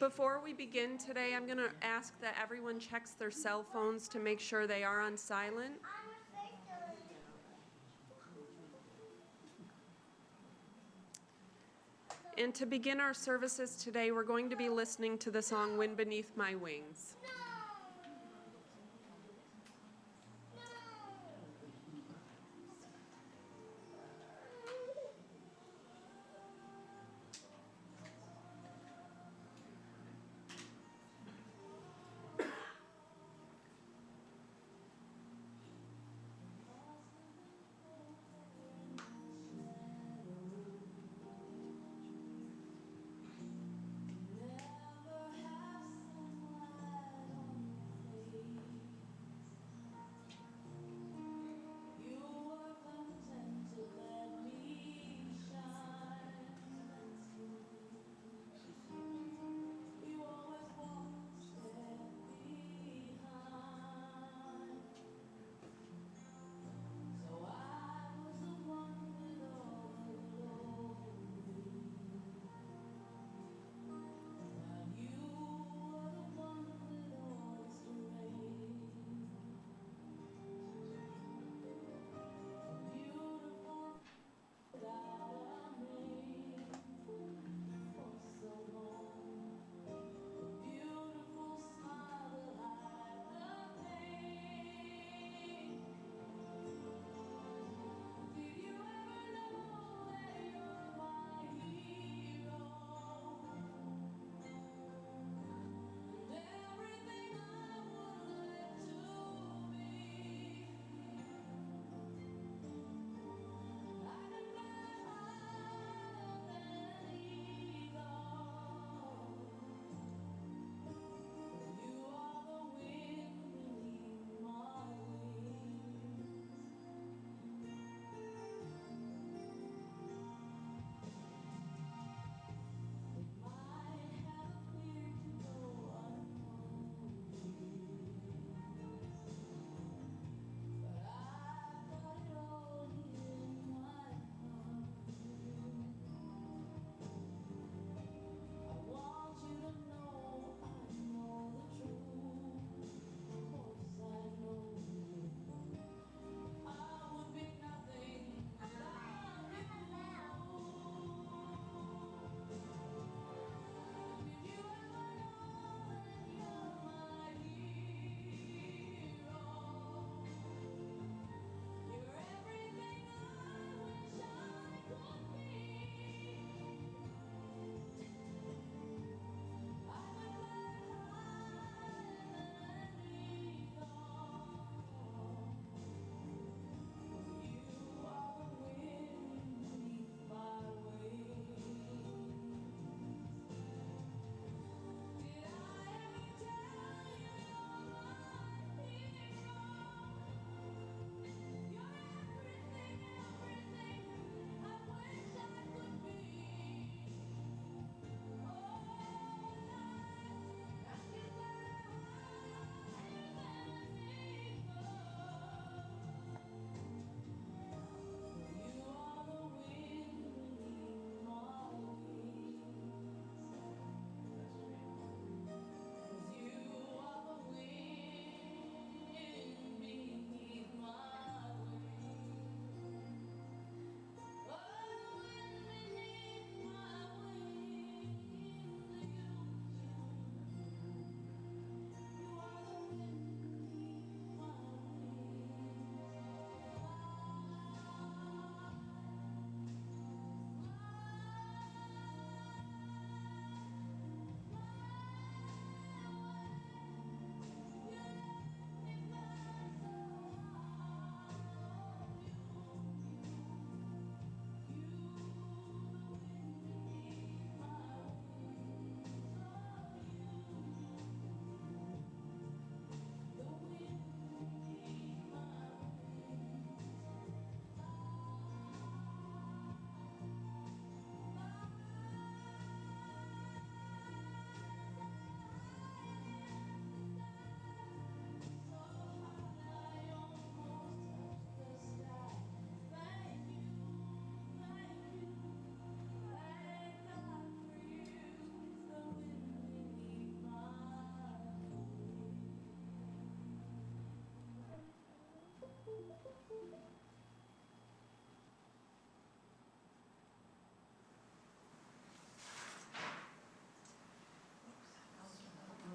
Before we begin today, I'm going to ask that everyone checks their cell phones to make sure they are on silent. And to begin our services today, we're going to be listening to the song Wind Beneath My Wings.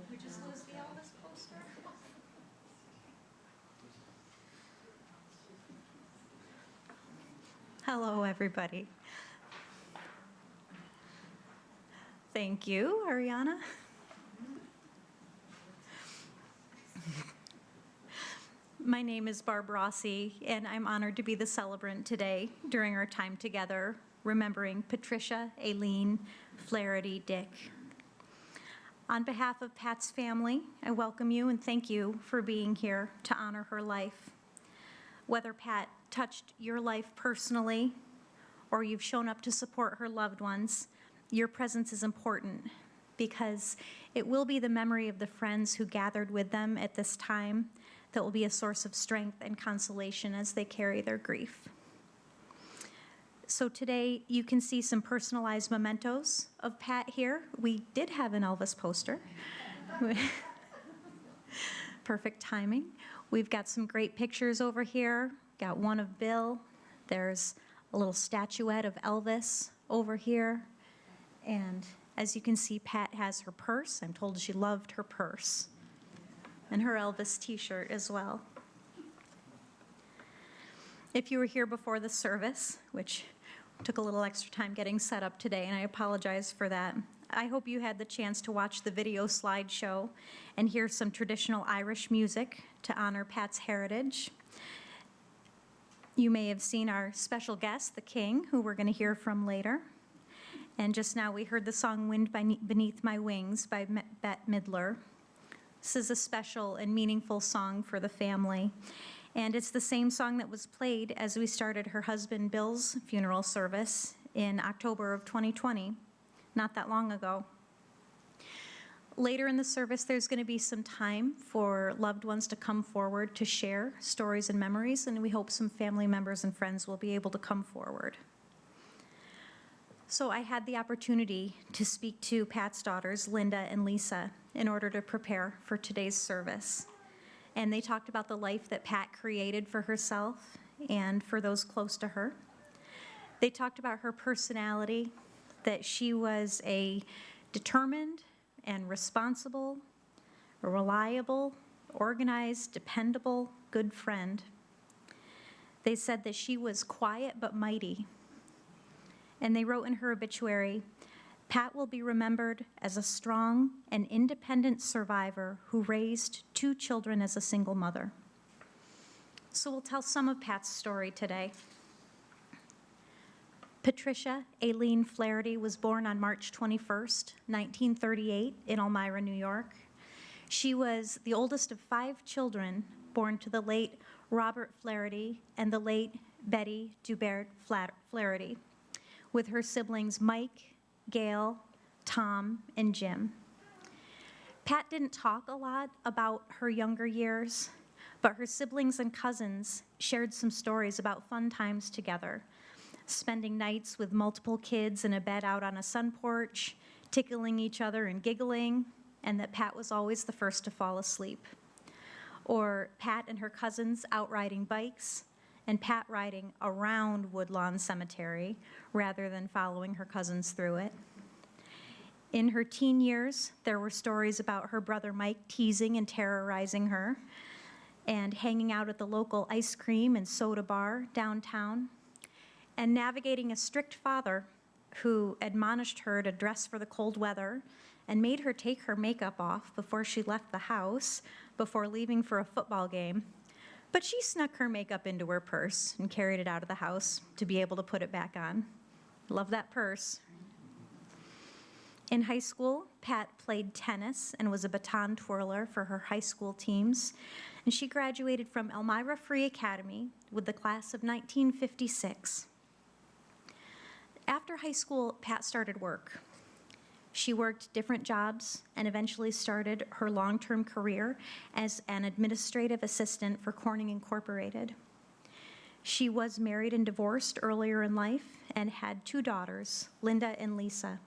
We just lose the Elvis poster. Hello, everybody. Thank you, Ariana. My name is Barb Rossi, and I'm honored to be the celebrant today during our time together, remembering Patricia A. Flaherty Dick. On behalf of Pat's family, I welcome you and thank you for being here to honor her life. Whether Pat touched your life personally or you've shown up to support her loved ones, your presence is important because it will be the memory of the friends who gathered with them at this time that will be a source of strength and consolation as they carry their grief. So today you can see some personalized mementos of Pat here. We did have an Elvis poster. Perfect timing. We've got some great pictures over here. Got one of Bill. There's a little statuette of Elvis over here. And as you can see, Pat has her purse. I'm told she loved her purse. And her Elvis t-shirt as well. If you were here before the service, which took a little extra time getting set up today, and I apologize for that, I hope you had the chance to watch the video slideshow and hear some traditional Irish music to honor Pat's heritage. You may have seen our special guest, the King, who we're going to hear from later. And just now we heard the song Wind Beneath My Wings by Bette Midler. This is a special and meaningful song for the family. And it's the same song that was played as we started her husband Bill's funeral service in October of 2020, not that long ago. Later in the service, there's going to be some time for loved ones to come forward to share stories and memories, and we hope some family members and friends will be able to come forward. So I had the opportunity to speak to Pat's daughters, Linda and Lisa, in order to prepare for today's service. And they talked about the life that Pat created for herself and for those close to her. They talked about her personality, that she was a determined and responsible, reliable, organized, dependable, good friend. They said that she was quiet but mighty. And they wrote in her obituary, Pat will be remembered as a strong and independent survivor who raised 2 children as a single mother. So we'll tell some of Pat's story today. Patricia A. Flaherty was born on March 21st, 1938 in Elmira, New York. She was the oldest of 5 children born to the late Robert Flaherty and the late Betty Dubert Flaherty, with her siblings Mike, Gail, Tom, and Jim. Pat didn't talk a lot about her younger years, but her siblings and cousins shared some stories about fun times together, spending nights with multiple kids in a bed out on a sun porch, tickling each other and giggling, and that Pat was always the first to fall asleep. Or Pat and her cousins out riding bikes, and Pat riding around Woodlawn Cemetery rather than following her cousins through it. In her teen years, there were stories about her brother Mike teasing and terrorizing her, and hanging out at the local ice cream and soda bar downtown, and navigating a strict father who admonished her to dress for the cold weather and made her take her makeup off before she left the house before leaving for a football game. But she snuck her makeup into her purse and carried it out of the house to be able to put it back on. Love that purse. In high school, Pat played tennis and was a baton twirler for her high school teams. And she graduated from Elmira Free Academy with the class of 1956. After high school, Pat started work. She worked different jobs and eventually started her long-term career as an administrative assistant for Corning Incorporated. She was married and divorced earlier in life and had 2 daughters, Linda and Lisa.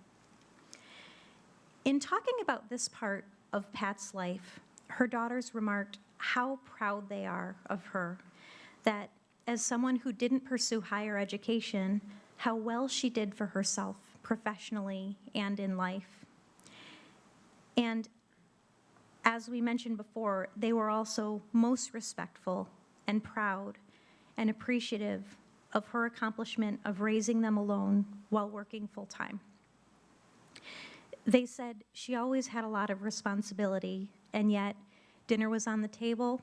In talking about this part of Pat's life, her daughters remarked how proud they are of her, that as someone who didn't pursue higher education, how well she did for herself professionally and in life. And as we mentioned before, they were also most respectful and proud and appreciative of her accomplishment of raising them alone while working full-time. They said she always had a lot of responsibility, and yet dinner was on the table,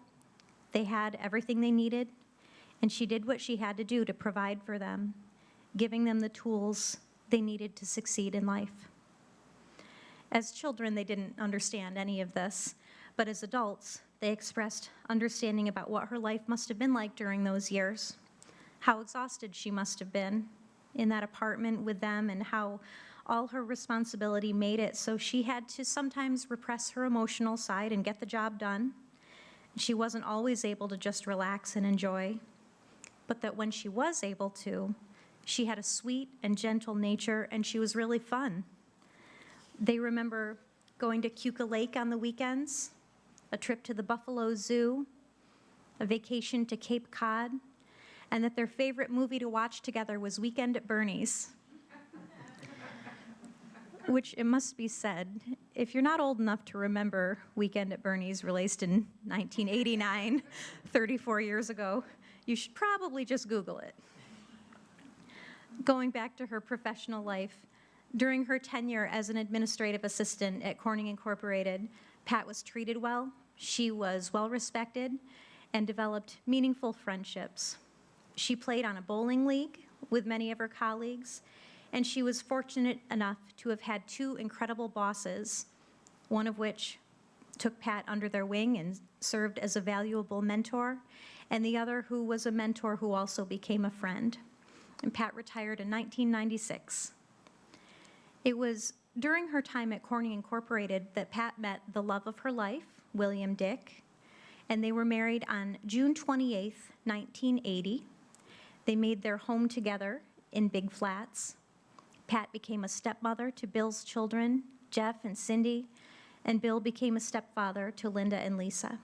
they had everything they needed, and she did what she had to do to provide for them, giving them the tools they needed to succeed in life. As children, they didn't understand any of this, but as adults, they expressed understanding about what her life must have been like during those years, how exhausted she must have been in that apartment with them, and how all her responsibility made it so she had to sometimes repress her emotional side and get the job done. She wasn't always able to just relax and enjoy, but that when she was able to, she had a sweet and gentle nature, and she was really fun. They remember going to Cuca Lake on the weekends, a trip to the Buffalo Zoo, a vacation to Cape Cod, and that their favorite movie to watch together was Weekend at Bernie's. Which, it must be said, if you're not old enough to remember Weekend at Bernie's, released in 1989, 34 years ago, you should probably just Google it. Going back to her professional life, during her tenure as an administrative assistant at Corning Incorporated, Pat was treated well, she was well respected, and developed meaningful friendships. She played on a bowling league with many of her colleagues, and she was fortunate enough to have had two incredible bosses, one of which took Pat under their wing and served as a valuable mentor, and the other who was a mentor who also became a friend. And Pat retired in 1996. It was during her time at Corning Incorporated that Pat met the love of her life, William Dick, and they were married on June 28th, 1980. They made their home together in Big Flats. Pat became a stepmother to Bill's children, Jeff and Cindy, and Bill became a stepfather to Linda and Lisa.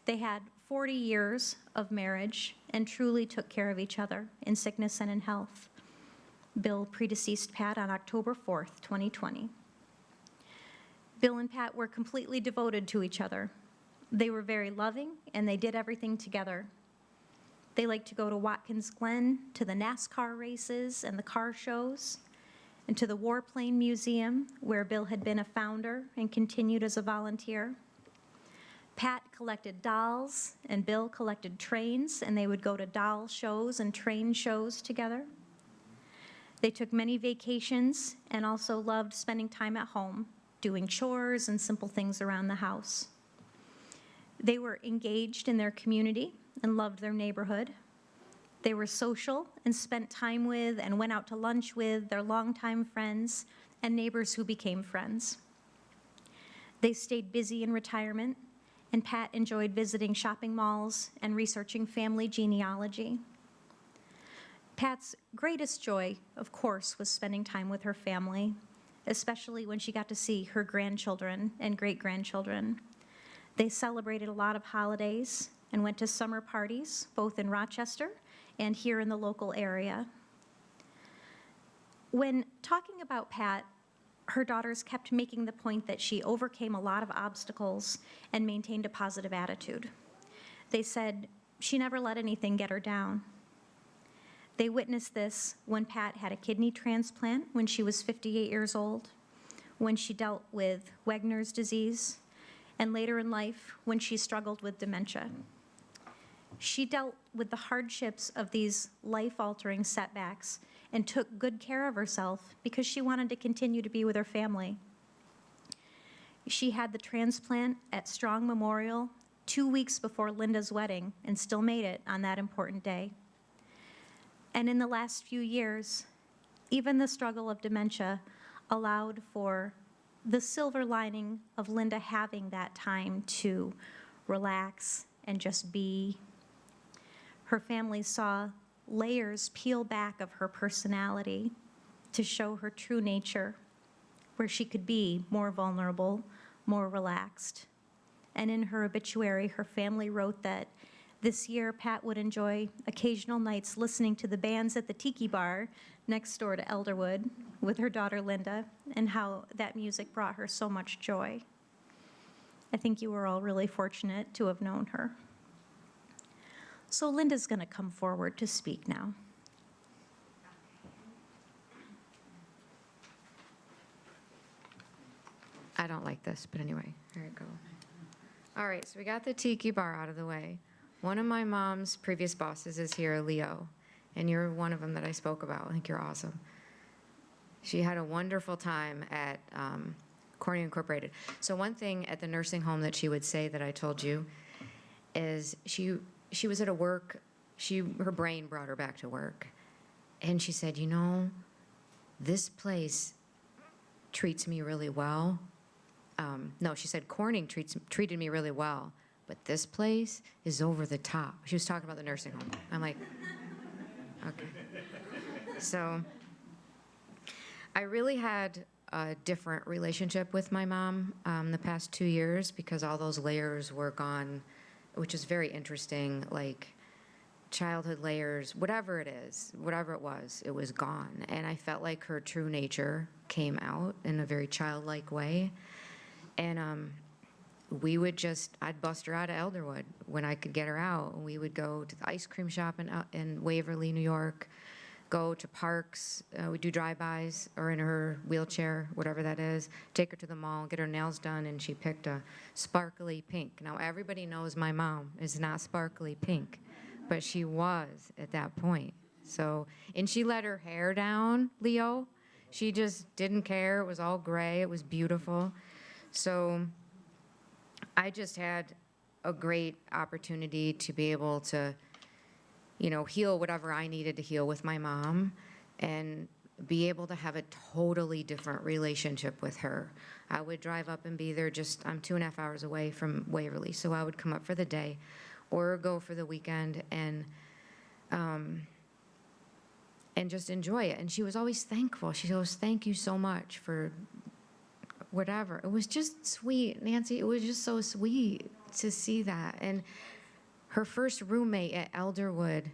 They had 40 years of marriage and truly took care of each other in sickness and in health. Bill predeceased Pat on October 4th, 2020. Bill and Pat were completely devoted to each other. They were very loving, and they did everything together. They liked to go to Watkins Glen, to the NASCAR races and the car shows, and to the Warplane Museum, where Bill had been a founder and continued as a volunteer. Pat collected dolls, and Bill collected trains, and they would go to doll shows and train shows together. They took many vacations and also loved spending time at home, doing chores and simple things around the house. They were engaged in their community and loved their neighborhood. They were social and spent time with and went out to lunch with their longtime friends and neighbors who became friends. They stayed busy in retirement, and Pat enjoyed visiting shopping malls and researching family genealogy. Pat's greatest joy, of course, was spending time with her family, especially when she got to see her grandchildren and great-grandchildren. They celebrated a lot of holidays and went to summer parties, both in Rochester and here in the local area. When talking about Pat, her daughters kept making the point that she overcame a lot of obstacles and maintained a positive attitude. They said she never let anything get her down. They witnessed this when Pat had a kidney transplant when she was 58 years old, when she dealt with Wegener's disease, and later in life when she struggled with dementia. She dealt with the hardships of these life-altering setbacks and took good care of herself because she wanted to continue to be with her family. She had the transplant at Strong Memorial 2 weeks before Linda's wedding and still made it on that important day. And in the last few years, even the struggle of dementia allowed for the silver lining of Linda having that time to relax and just be. Her family saw layers peel back of her personality to show her true nature, where she could be more vulnerable, more relaxed. And in her obituary, her family wrote that This year, Pat would enjoy occasional nights listening to the bands at the Tiki bar next door to Elderwood with her daughter Linda, and how that music brought her so much joy. I think you were all really fortunate to have known her. So Linda's going to come forward to speak now. I don't like this, but anyway, here we go. All right, so we got the Tiki bar out of the way. One of my mom's previous bosses is here, Leo, and you're one of them that I spoke about. I think you're awesome. She had a wonderful time at Corning Incorporated. So one thing at the nursing home that she would say that I told you is she was at a work, her brain brought her back to work. And she said, you know, this place treats me really well. No, she said Corning treated me really well, but this place is over the top. She was talking about the nursing home. I'm like, okay. So I really had a different relationship with my mom the past 2 years because all those layers were gone, which is very interesting, like childhood layers, whatever it is, whatever it was gone. And I felt like her true nature came out in a very childlike way. And I'd bust her out of Elderwood when I could get her out. And we would go to the ice cream shop in Waverly, New York, go to parks, we'd do drive-bys, or in her wheelchair, whatever that is, take her to the mall, get her nails done, and she picked a sparkly pink. Now, everybody knows my mom is not sparkly pink, but she was at that point. So, and she let her hair down, Leo. She just didn't care. It was all gray. It was beautiful. So I just had a great opportunity to be able to, you know, heal whatever I needed to heal with my mom and be able to have a totally different relationship with her. I would drive up and be there I'm 2.5 hours away from Waverly, so I would come up for the day or go for the weekend and just enjoy it. And she was always thankful. She goes, thank you so much for whatever. It was just sweet, Nancy. It was just so sweet to see that. And her first roommate at Elderwood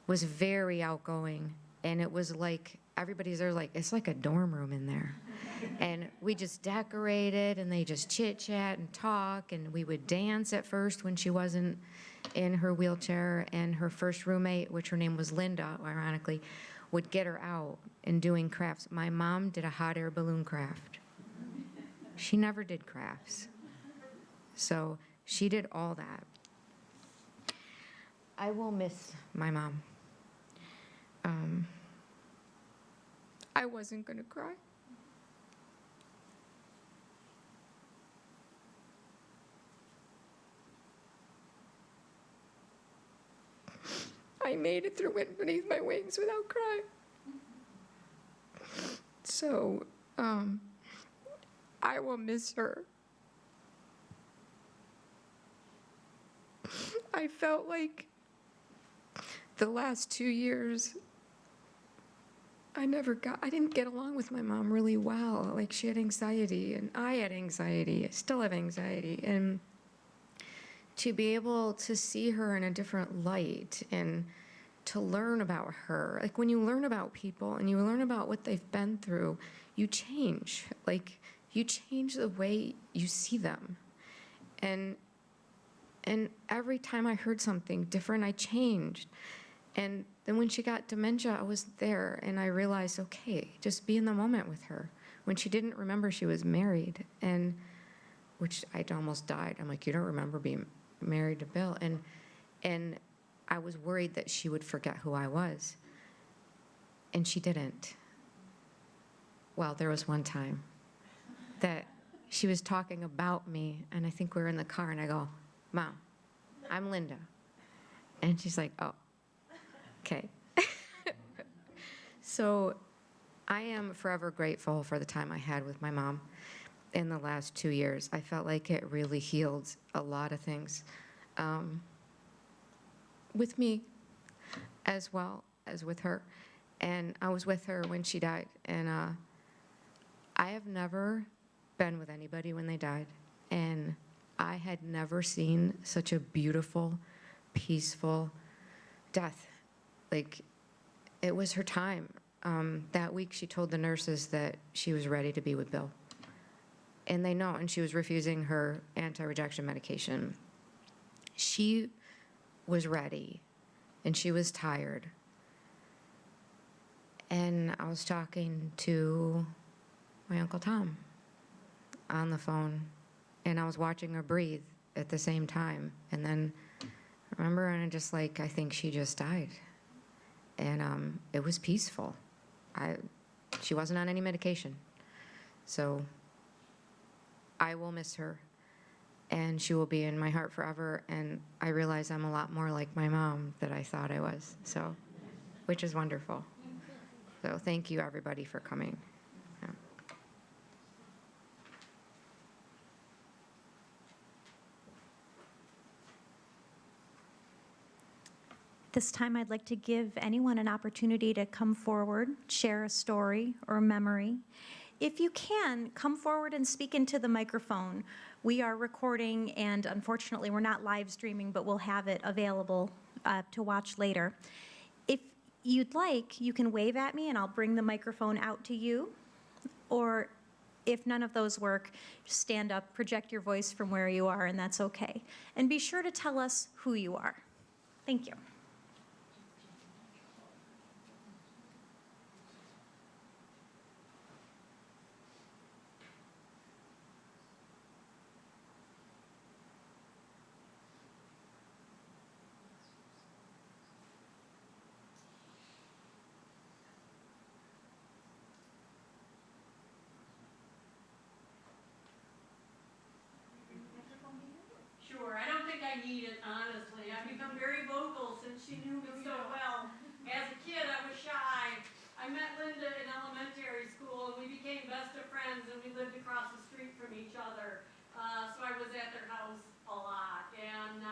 was very outgoing, and it was like everybody's there like it's like a dorm room in there. And we just decorated, and they just chit chat and talk, and we would dance at first when she wasn't in her wheelchair. And her first roommate, which her name was Linda, ironically, would get her out and doing crafts. My mom did a hot air balloon craft. She never did crafts. So she did all that. I will miss my mom. I wasn't gonna cry. I made it through Wind Beneath My Wings without crying. So, I will miss her. I felt like the last 2 years, I didn't get along with my mom really well. Like, she had anxiety, and I had anxiety. I still have anxiety. And to be able to see her in a different light and to learn about her, like when you learn about people and you learn about what they've been through, you change. Like, you change the way you see them. And every time I heard something different, I changed. And then when she got dementia, I was there, and I realized, okay, just be in the moment with her. When she didn't remember she was married, and which I'd almost died. I'm like, you don't remember being married to Bill? And I was worried that she would forget who I was. And she didn't. Well, there was one time that she was talking about me, and I think we were in the car, and I go, Mom, I'm Linda. And she's like, oh, okay. So I am forever grateful for the time I had with my mom in the last 2 years. I felt like it really healed a lot of things with me as well as with her. And I was with her when she died. And I have never been with anybody when they died. And I had never seen such a beautiful peaceful death. Like, it was her time. That week, she told the nurses that she was ready to be with Bill. And they know, and she was refusing her anti-rejection medication. She was ready, and she was tired. And I was talking to my Uncle Tom on the phone, and I was watching her breathe at the same time. And then I remember, and I just like, I think she just died. And it was peaceful. She wasn't on any medication. So I will miss her, and she will be in my heart forever. And I realize I'm a lot more like my mom than I thought I was, so, which is wonderful. So thank you, everybody, for coming. Yeah. This time, I'd like to give anyone an opportunity to come forward, share a story or a memory. If you can, come forward and speak into the microphone. We are recording, and unfortunately, we're not live streaming, but we'll have it available to watch later. If you'd like, you can wave at me, and I'll bring the microphone out to you. Or if none of those work, just stand up, project your voice from where you are, and that's okay. And be sure to tell us who you are. Thank you. Sure, I don't think I need it, honestly. I've become very vocal since she knew me so well. As a kid, I was shy. I met Linda in elementary school, and we became best of friends, and we lived across the street from each other. So I was at their house a lot. And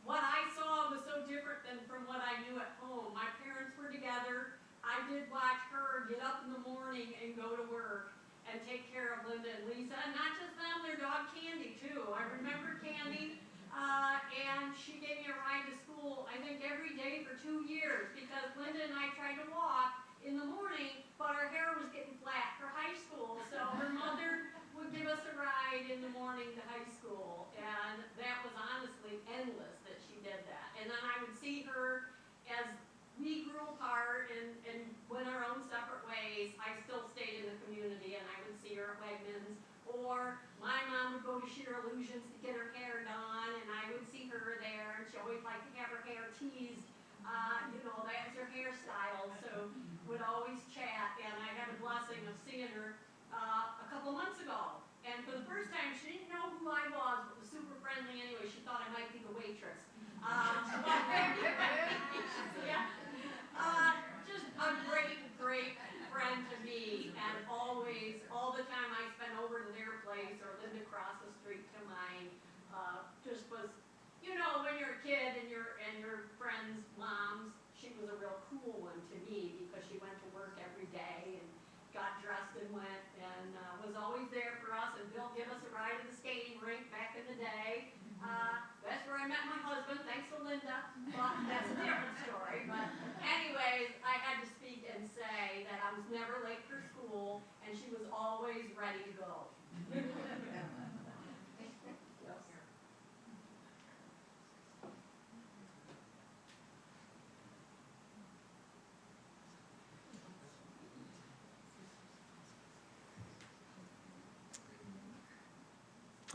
what I saw was so different than from what I knew at home. My parents were together. I did watch her get up in the morning and go to work and take care of Linda and Lisa, and not just them, their dog Candy too. I remember Candy, and she gave me a ride to school, I think every day for 2 years, because Linda and I tried to walk in the morning, but our hair was getting flat for high school, so her mother would give us a ride in the morning to high school, and that was honestly endless that she did that. And then I would see her as we grew apart and went our own separate ways. I still stayed in the community, and I would see her at Wegmans, or my mom would go to Sheer Illusions to get her hair done, and I would see her there, and she always liked to have her hair teased. That was her hairstyle, so would always chat, and I had the blessing of seeing her a couple months ago. And for the first time, she didn't know who I was, but was super friendly anyway. She thought I might be the waitress. Yeah. Just a great, great friend to me, and always, all the time I spent over to their place or lived across the street to mine, just was, when you're a kid and your friends' moms, she was a real cool one to me because she went to work every day and got dressed and went, and was always there for us, and Bill gave us a ride to the skating rink back in the day. That's where I met my husband, thanks to Linda, but that's a different story. But anyways, I had to speak and say that I was never late for school, and she was always ready to go.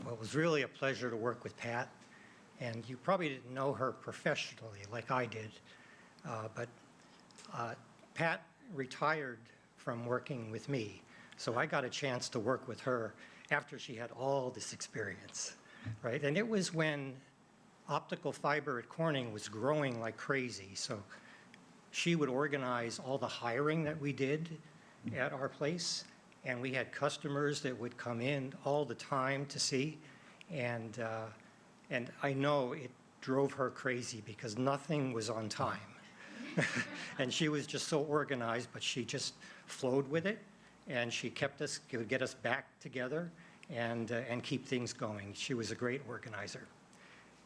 Well, it was really a pleasure to work with Pat, and you probably didn't know her professionally like I did, but Pat retired from working with me, so I got a chance to work with her after she had all this experience, right? And it was when optical fiber at Corning was growing like crazy, so she would organize all the hiring that we did at our place, and we had customers that would come in all the time to see, and I know it drove her crazy because nothing was on time. And she was just so organized, but she just flowed with it, and she kept us, could get us back together and keep things going. She was a great organizer.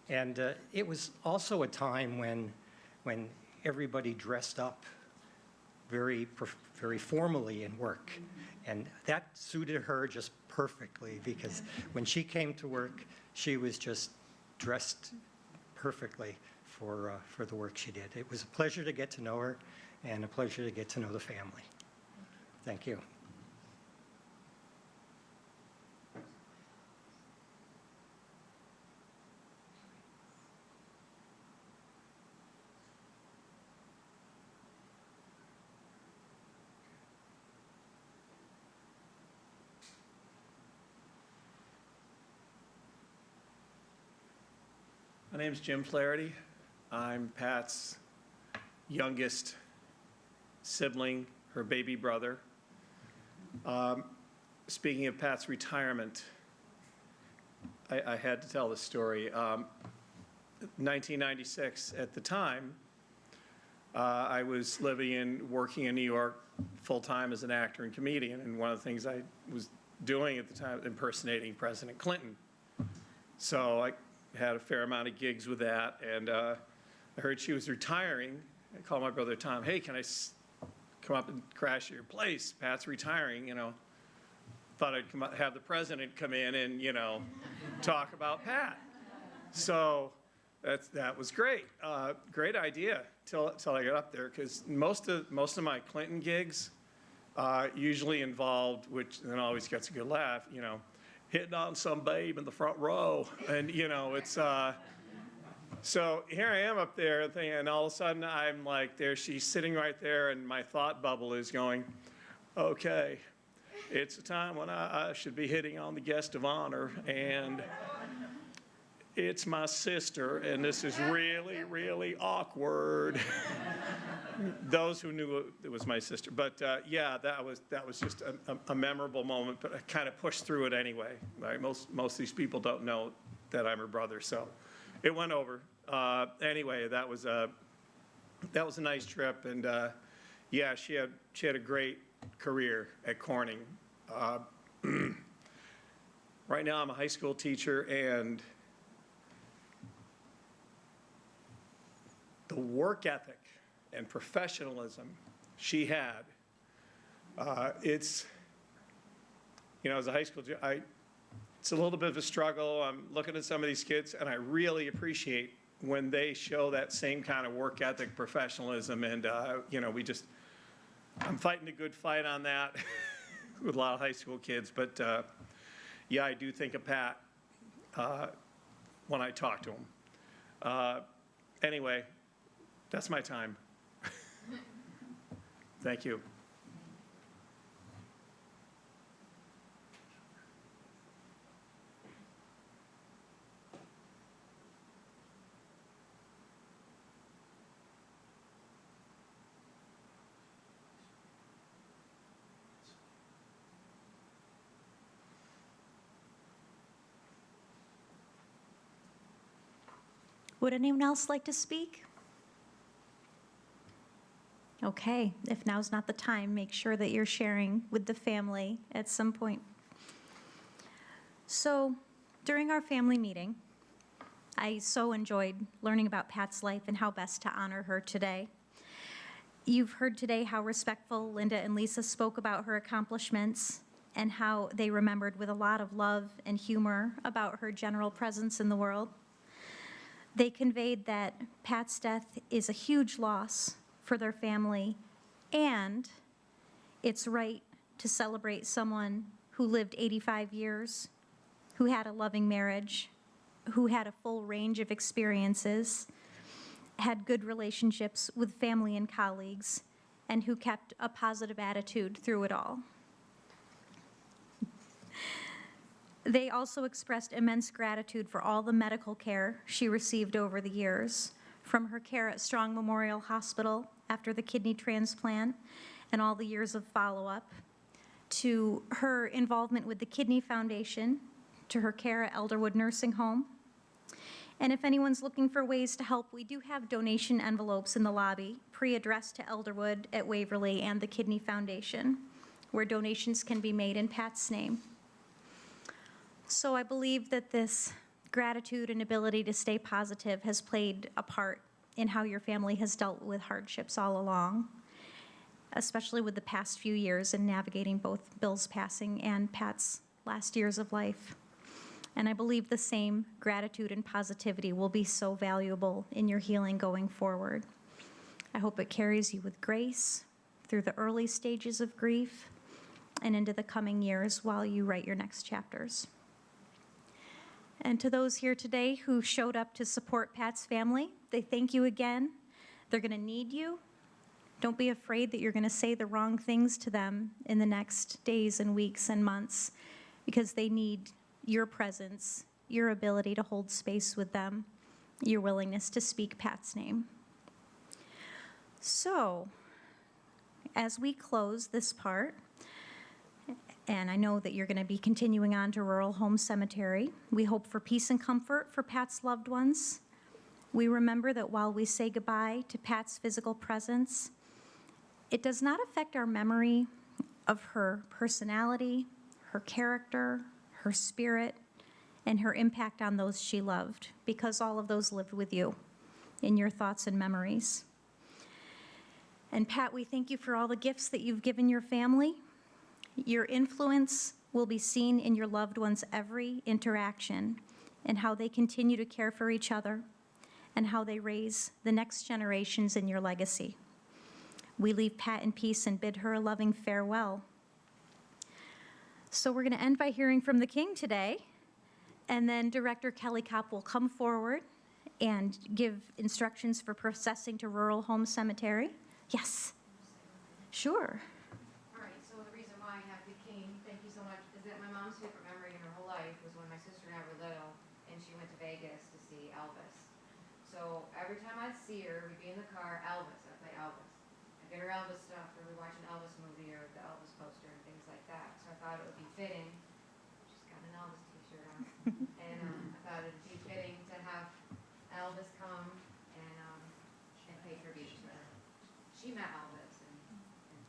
And it was also a time when everybody dressed up very formally in work. And that suited her just perfectly, because when she came to work, she was just dressed perfectly for the work she did. It was a pleasure to get to know her and a pleasure to get to know the family. Thank you. My name's Jim Flaherty. I'm Pat's youngest sibling, her baby brother. Speaking of Pat's retirement, I had to tell this story. 1996, at the time, I was living and working in New York full-time as an actor and comedian, and one of the things I was doing at the time, impersonating President Clinton. So I had a fair amount of gigs with that, and I heard she was retiring. I called my brother Tom, hey, can I come up and crash at your place? Pat's retiring, you know. Thought I'd come up, have the president come in and, you know, talk about Pat. So that was great. Great idea till I got up there, because most of my Clinton gigs usually involved, which then always gets a good laugh, you know, hitting on some babe in the front row. And, you know, it's, so here I am up there thinking, and all of a sudden I'm like, there she's sitting right there, and my thought bubble is going, okay, it's a time when I should be hitting on the guest of honor, and it's my sister, and this is really, really awkward. Those who knew it was my sister. But yeah, that was just a memorable moment, but I kind of pushed through it anyway. Right? Most of these people don't know that I'm her brother, so it went over. Anyway, that was a nice trip, and yeah, she had a great career at Corning. Right now I'm a high school teacher, and the work ethic and professionalism she had, it's, you know, as a high school teacher, it's a little bit of a struggle. I'm looking at some of these kids, and I really appreciate when they show that same kind of work ethic, professionalism, and you know, I'm fighting a good fight on that with a lot of high school kids, but yeah, I do think of Pat when I talk to him. Anyway, that's my time. Thank you. Would anyone else like to speak? Okay, if now's not the time, make sure that you're sharing with the family at some point. So, during our family meeting, I so enjoyed learning about Pat's life and how best to honor her today. You've heard today how respectful Linda and Lisa spoke about her accomplishments and how they remembered with a lot of love and humor about her general presence in the world. They conveyed that Pat's death is a huge loss for their family, and it's right to celebrate someone who lived 85 years, who had a loving marriage, who had a full range of experiences, had good relationships with family and colleagues, and who kept a positive attitude through it all. They also expressed immense gratitude for all the medical care she received over the years, from her care at Strong Memorial Hospital after the kidney transplant and all the years of follow-up, to her involvement with the Kidney Foundation, to her care at Elderwood Nursing Home. And if anyone's looking for ways to help, we do have donation envelopes in the lobby, pre-addressed to Elderwood at Waverly and the Kidney Foundation, where donations can be made in Pat's name. So I believe that this gratitude and ability to stay positive has played a part in how your family has dealt with hardships all along, especially with the past few years in navigating both Bill's passing and Pat's last years of life. And I believe the same gratitude and positivity will be so valuable in your healing going forward. I hope it carries you with grace through the early stages of grief and into the coming years while you write your next chapters. And to those here today who showed up to support Pat's family, they thank you again. They're going to need you. Don't be afraid that you're going to say the wrong things to them in the next days and weeks and months, because they need your presence, your ability to hold space with them, your willingness to speak Pat's name. So, as we close this part, and I know that you're going to be continuing on to Rural Home Cemetery, we hope for peace and comfort for Pat's loved ones. We remember that while we say goodbye to Pat's physical presence, it does not affect our memory of her personality, her character, her spirit, and her impact on those she loved, because all of those lived with you in your thoughts and memories. And Pat, we thank you for all the gifts that you've given your family. Your influence will be seen in your loved ones' every interaction, and how they continue to care for each other, and how they raise the next generations in your legacy. We leave Pat in peace and bid her a loving farewell. So we're going to end by hearing from the King today, and then Director Kelly Kopp will come forward and give instructions for processing to Rural Home Cemetery. Yes, sure. All right, so the reason why I have the King, thank you so much, is that my mom's favorite memory in her whole life was when my sister and I were little, and she went to Vegas to see Elvis. So every time I'd see her, we'd be in the car, Elvis, I'd play Elvis. I'd get her Elvis stuff, or we'd watch an Elvis movie or the Elvis poster and things like that. So I thought it would be fitting, she's got an Elvis t-shirt on, and I thought it would be fitting to have Elvis come and pay tribute to her. She met Elvis in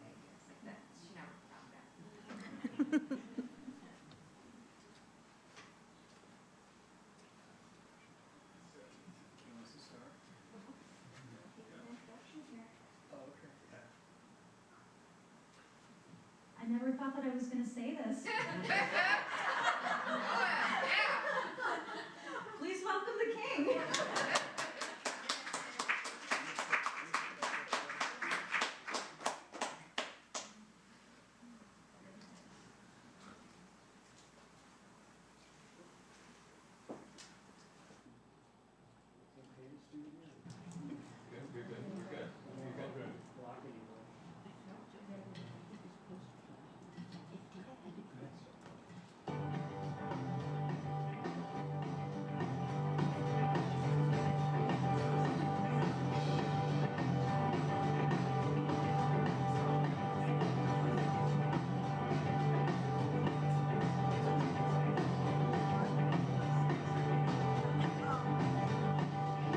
Vegas, like that. She never found that. I never thought that I was going to say this. Please welcome the King.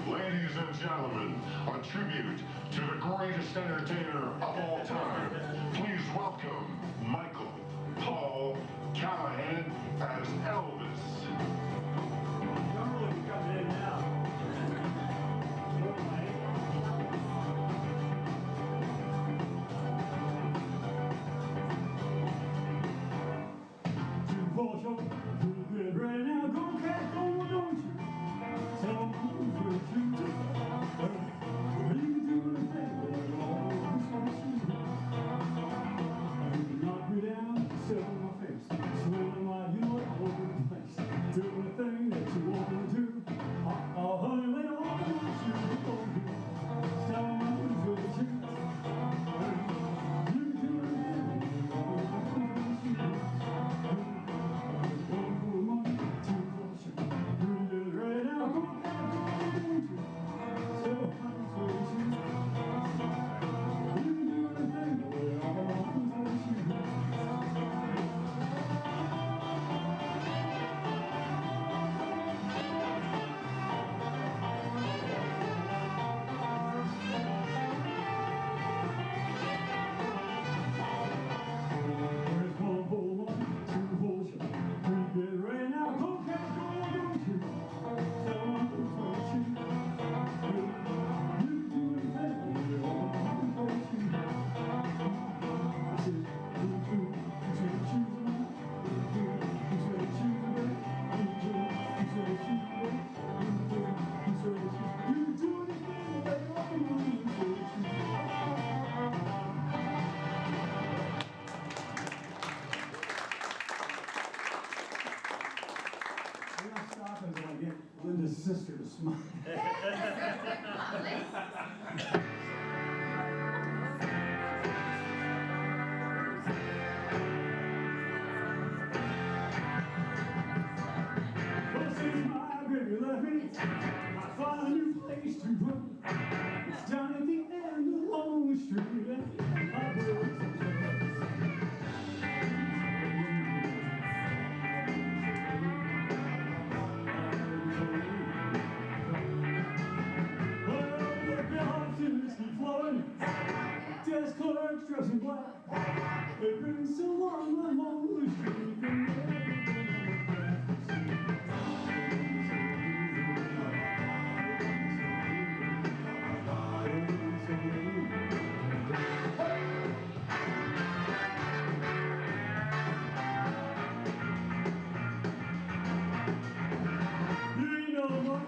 Ladies and gentlemen, a tribute to the greatest entertainer of all time. Please welcome Michael Paul Callahan as Elvis. Normally we come in now. Right now, go cat, go, don't you? Tell me what you do. What you do to think always gonna see. You knock me down, sit on my face, swing my heel all over the place. We're not stopping until I get Linda's sister to smile. Well, since my baby left me, I found a new place to run. It's down at the end along the street. I will. Desk clerks dressed in black. It's been so long, I'm on the street. You ain't no more.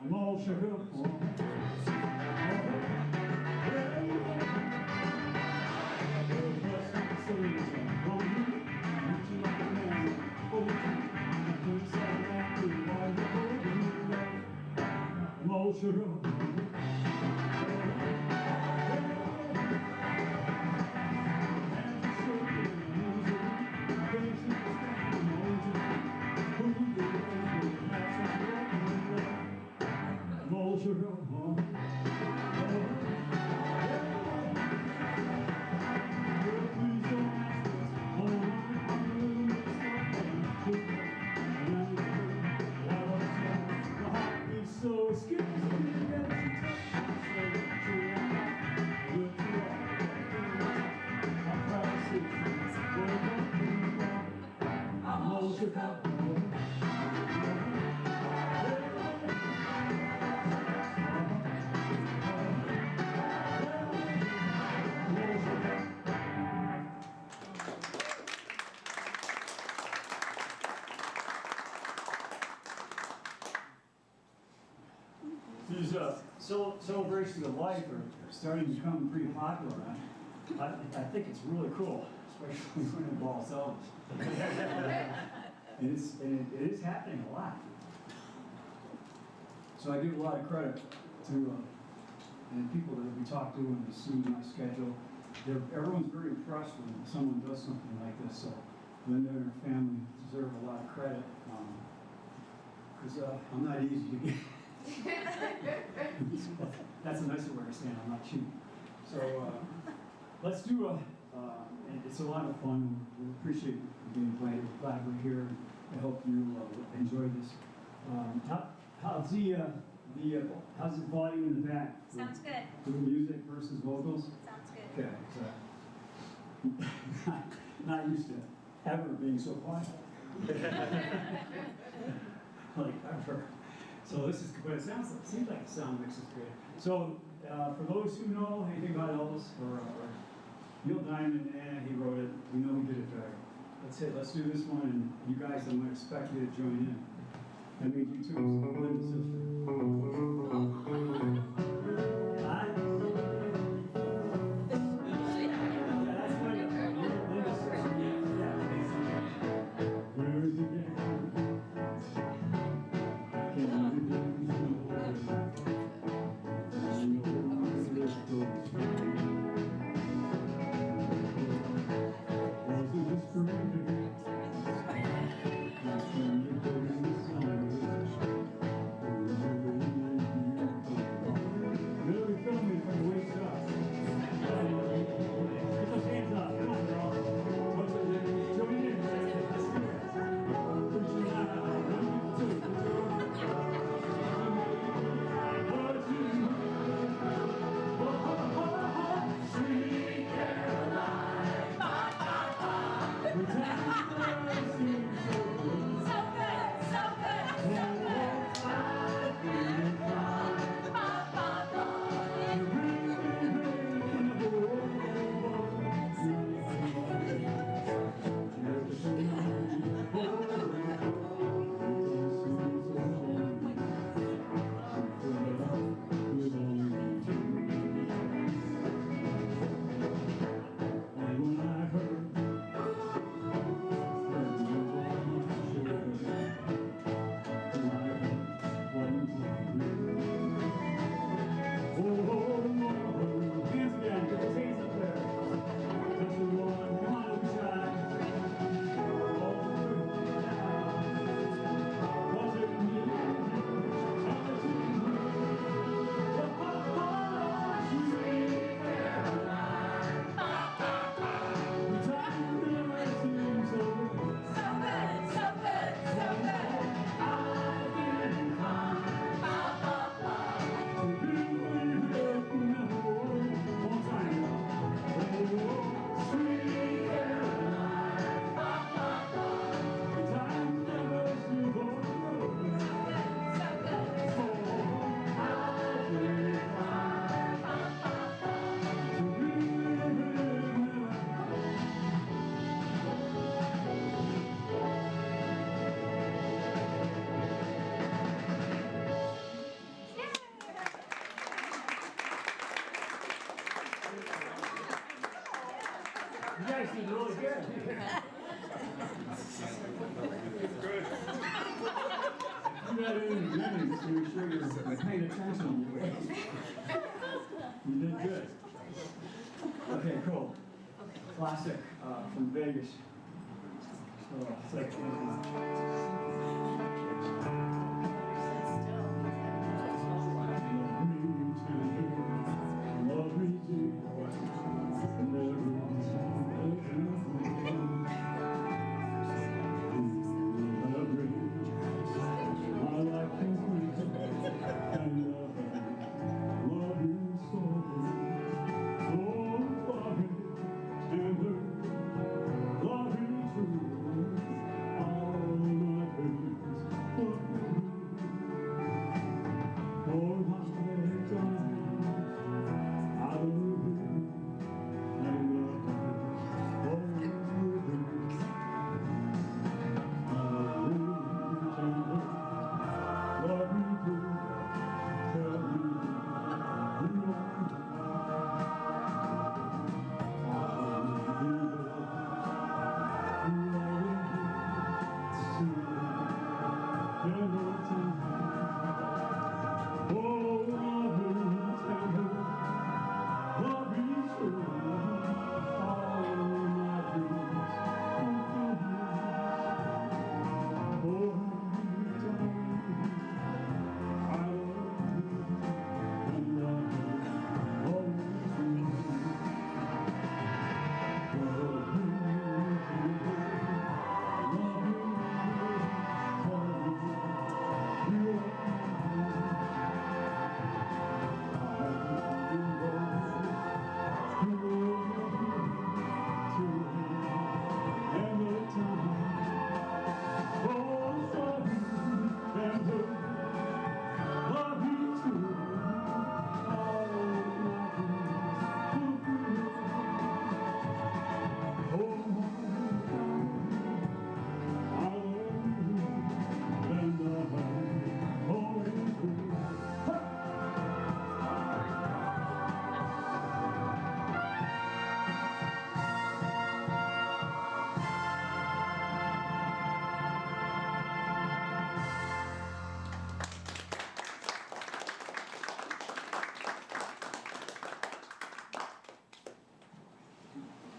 I'm all shook up. I'm all shook up. So excuse me, I'm all shook up. These celebrations of life are starting to become pretty popular. I think it's really cool, especially when it involves Elvis. And it is happening a lot. So I give a lot of credit to and people that we talk to and they see my schedule. Everyone's very impressed when someone does something like this. So Linda and her family deserve a lot of credit because I'm not easy to get. That's a nicer way of saying I'm not cheap. So let's do and it's a lot of fun. We appreciate you being invited. We're glad we're here. I hope you enjoy this. How's how's the volume in the back? Sounds good. For the music versus vocals? Sounds good. Okay, so not used to ever being so quiet. Like ever. So this is, but it seems like the sound mix is good. So for those who know anything about Elvis or Neil Diamond, he wrote it. We know he did it better. Let's do this one, and you guys, I'm going to expect you to join in. That means you too, Linda's sister. Hi. Yeah, that's Linda. Linda's sister. Yeah. Where is it? You guys did really good. You got it in the beginning, just to make sure you're paying attention. You did good. Okay, cool. Classic from Vegas. So it's like.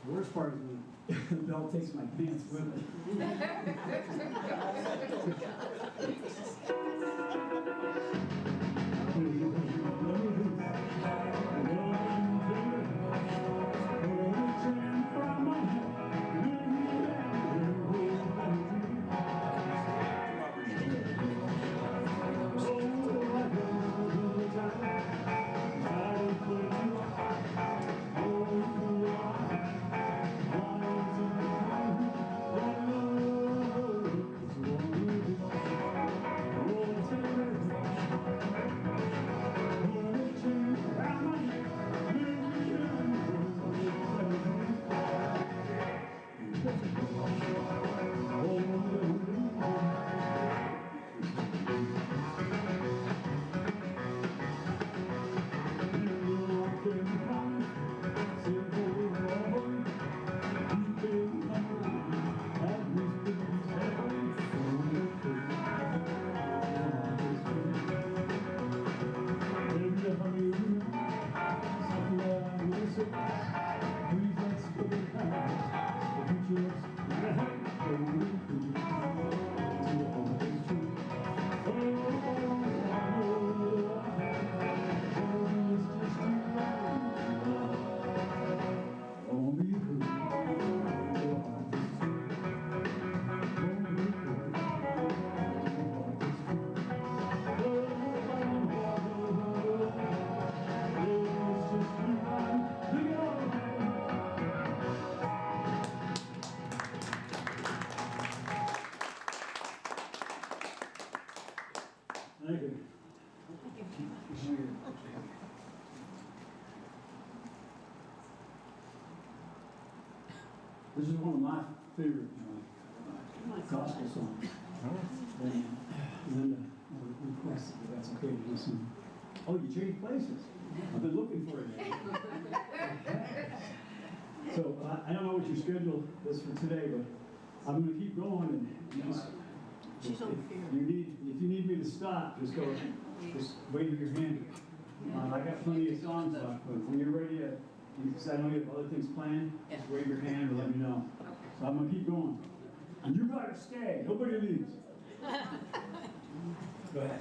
The worst part is when the bell takes my pants with it. Thank you. This is one of my favorite gospel songs. And Linda requested if that's okay to listen. Oh, you changed places. I've been looking for you. So I don't know what your schedule is for today, but I'm gonna keep going and you just, if you need me to stop, just wave your hand. I got plenty of songs left, but when you're ready to, because I know you have other things planned, just wave your hand or let me know. So I'm gonna keep going. And you gotta stay, nobody leaves. Go ahead.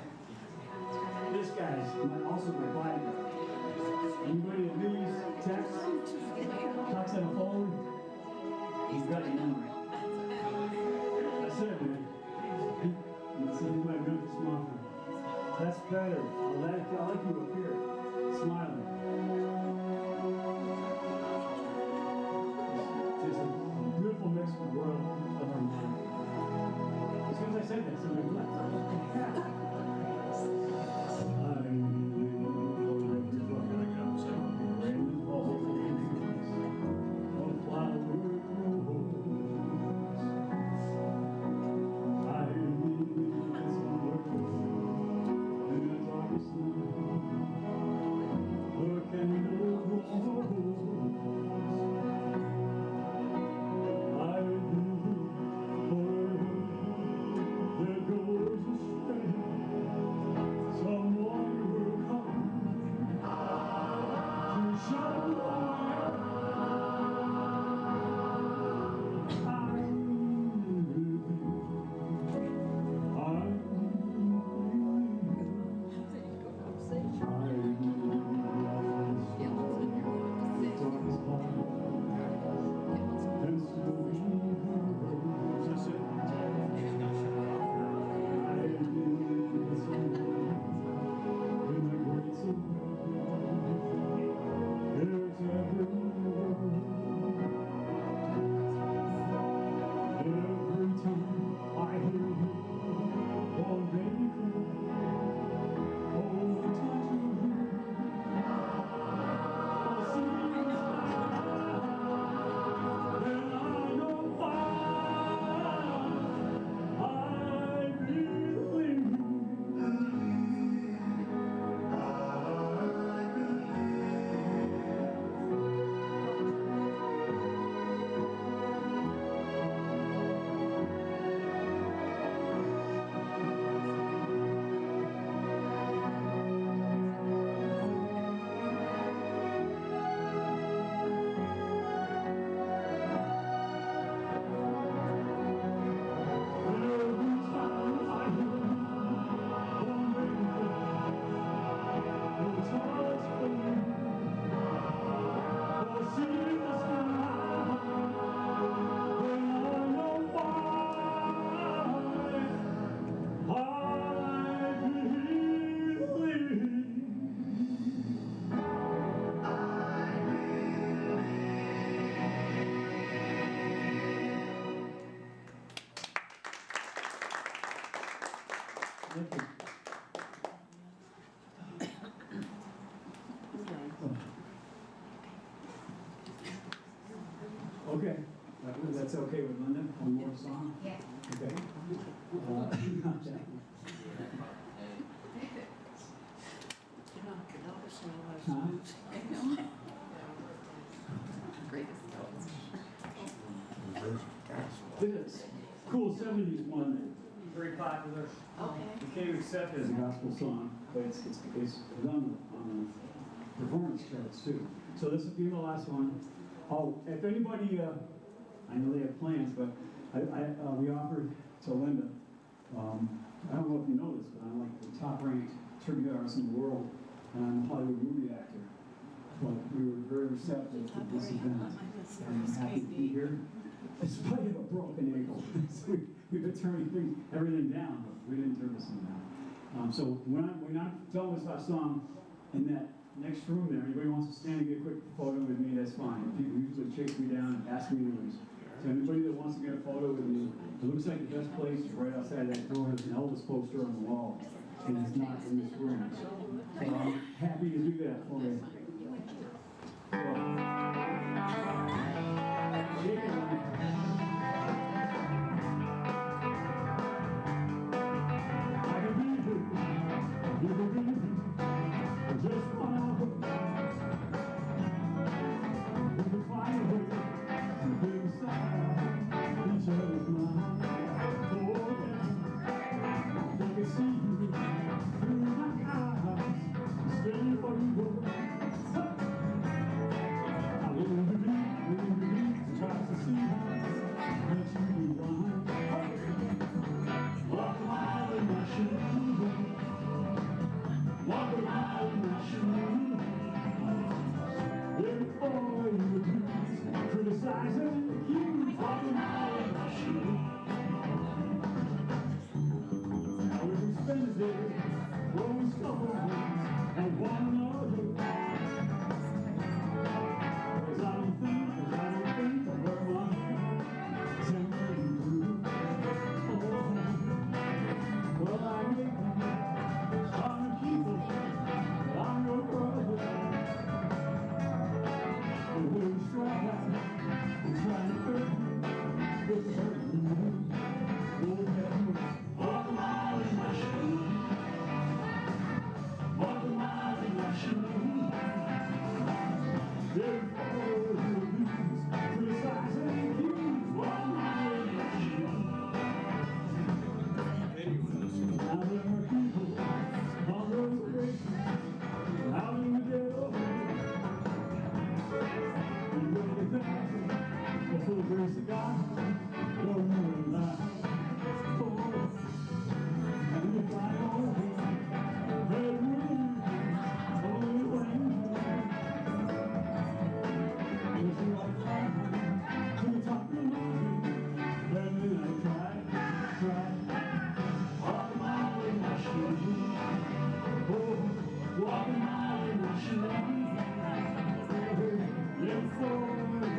This guy's also my bodyguard. Anybody that leaves, text, talks on the phone, he's got your number. That's it, man. He's my Memphis Mafia. That's better. I like you up here, smiling. It's a beautiful mix of the world of our mind. As soon as I said that, somebody left. Okay, that's okay with Linda? One more song? Yeah. Okay. This cool 70s one, very popular. Became accepted as a gospel song, but it's done on the performance charts too. So this will be the last one. Oh, if anybody, I know they have plans, but we offered to Linda. I don't know if you know this, but I'm like the top-ranked tribute artist in the world, and I'm a Hollywood movie actor. But we were very receptive to this event, and I'm happy to be here. In spite of a broken ankle, so we've been turning everything down, but we didn't turn this one down. So we're not telling this last song in that next room there. Anybody wants to stand and get a quick photo with me, that's fine. People usually chase me down and ask me to leave. So anybody that wants to get a photo with me, it looks like the best place is right outside that door. There's an Elvis poster on the wall, and it's not in this room. So I'm happy to do that for you. Just one hour. We can find a way. criticized and accused, walking all in my shoes. Now we can spend the day blowing scuffle and one another. Cause I don't think that we're one temporary blue. Well, I make them, I'm a keeper, but I'm your brother. And when we strike out, we're trying to hurt you, we're hurting you. Lord have mercy, walk a mile in my shoes. Walk a mile in my shoes. Every photo you abuse, criticize and accuse, walk a mile in my shoes. Now there are people on reservations out in the ghetto. And when you think, but for the grace of God, don't you lie. Oh, and if I don't that really only thing is like flying to the top of the mountain, and then I try. Walk a mile in my shoes. Oh, walk a mile in my shoes. Let fall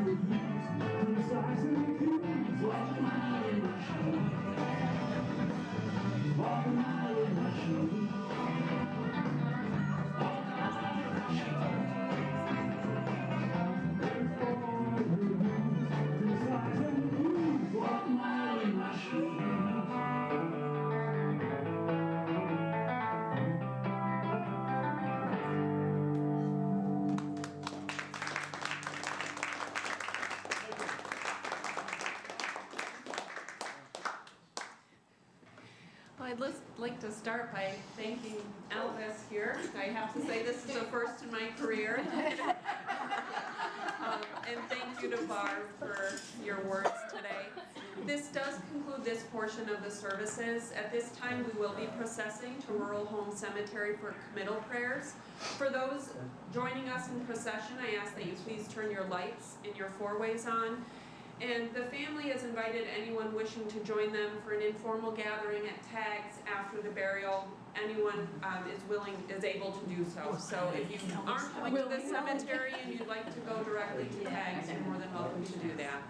your views, criticize and accuse. Walk a mile in my shoes. Walk a mile in my shoes. Walk a mile in my shoes. Let fall your views, criticize and accuse. Walk a mile in my shoes. Well, I'd like to start by thanking Elvis here. I have to say this is a first in my career. And thank you to Barb for your words today. This does conclude this portion of the services. At this time, we will be processing to Rural Home Cemetery for committal prayers. For those joining us in procession, I ask that you please turn your lights in your four-ways on. And the family has invited anyone wishing to join them for an informal gathering at Tags after the burial. Anyone is able to do so. So if you aren't going to the cemetery and you'd like to go directly to Tags, you're more than welcome to do that.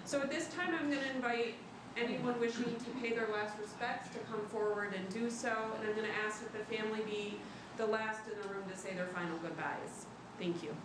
So at this time, I'm going to invite anyone wishing to pay their last respects to come forward and do so. And I'm going to ask that the family be the last in the room to say their final goodbyes. Thank you.